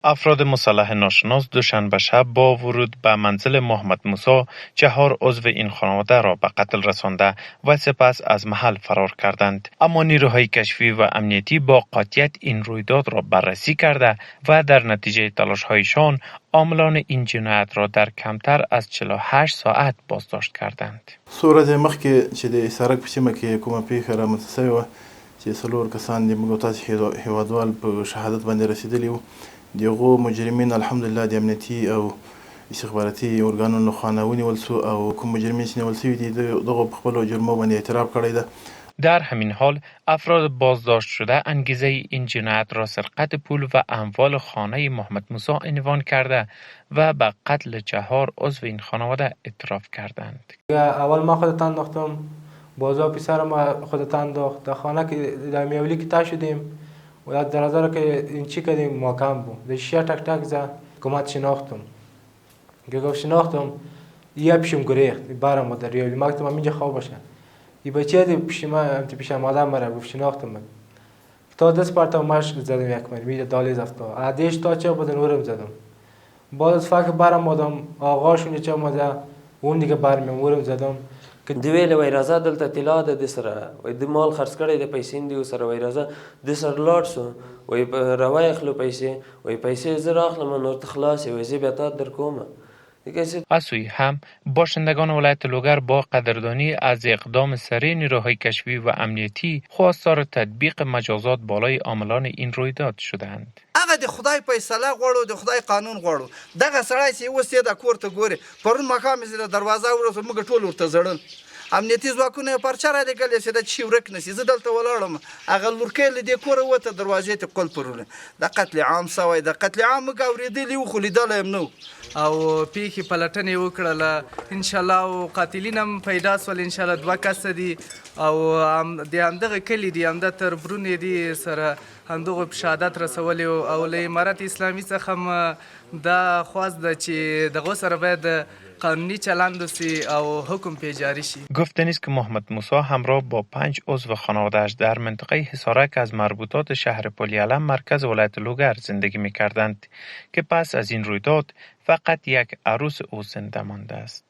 افراد مسلح ناشناس دوشنبه شب با ورود به منزل محمد موسی 4 عضو این خانواده را به قتل رسانده و سپس از محل فرار کردند. اما نیروهای کشفی و امنیتی با قاطعیت این رویداد را بررسی کرده و در نتیجه تلاش‌هایشان عاملان این جنایت را در کمتر از 48 ساعت بازداشت کردند. صورت مخکې چې د سرک په سیمه کې کومه پیښه رامنځته سوې وه چې 4 کسان د موږ تاسو هیوادوال په شهادت باندې رسېدلي وو. د هغو مجرمین الحمدلله د امنیتي او استخباراتي ارګانونو خوا نه ونیول سو او کوم مجرمین چې نیول سوي دي دغو په خپلو جرمو باندې اعتراف کړی ده. در همین حال افراد بازداشت شده انگیزه این جنایت را سرقت پول و اموال خانه محمد موسی عنوان کرده و به قتل 4 عضو این خانواده اعتراف کردند. اول ما خودت انداختم، بازا پسر ما خودت انداخت، در خانه که در میولی که تا شدیم و در نظر که این چی کردیم محکم بود. در شیشه تک تک زد، کمت شناختم. که گفت شناختم، یه پیشم گریخت، برم ما در ریالی مکتم هم اینجا خواب باشه. یه بچه دی پیش آدم مرا گفت شناختم. تا دست پرتا مشق زدم یک من میده دالیز افتا. عادیش تا چه بدن ورم زدم. بعد از فکر برم آدم آغاشون چه مزه اون دیگه برم ورم زدم. دی ویل وای راځه دلته طلا ده د سره وای د مال خرڅ کړی د پیسې دی سره وای راځه د سره لاړ شو وای راوای خلو پیسې وای پیسې زه راخلم نور تخلاص وای زه بیا تا در کومه. از سوی هم باشندگان ولایت لوگر با قدردانی از اقدام سریع نیروهای کشفی و امنیتی خواستار تطبیق مجازات بالای عاملان این رویداد شدند. هغه د خدای فیصله غواړو، د خدای قانون غواړو. دغه سړی چې اوس یې د کور ته ګوري، پرون ماښام یې د دروازه ورسو موږ ټول ورته زړل. امنیتي ځواکونه یې پرچه رالیږلې چې د چی ورک نشي. زه دلته ولاړم، هغه لورکۍ له دې کوره وته دروازې ته قلف ورولې. د قتل عام سوی، د قتل عام موږ اورېدلي وو خو لیدلی یم نه و. او پیښې پلټنې وکړله انشاءالله او قاتلین هم پیدا سول. انشاءالله 2 کسه دي او د همدغه کلي دي، همدا تربرونې دي سره همدغو په شهادت رسولی او له امارت اسلامي څخه هم دا خواست ده چې دغو سره باید قانونی چلند سی او حکم پی جاری شي. گفتنی است که محمد موسی همراه با 5 عضو خانواده‌اش در منطقه حصارک از مربوطات شهر پلیعلم مرکز ولایت لوگر زندگی می‌کردند که پس از این رویداد فقط یک عروس او زنده مانده است.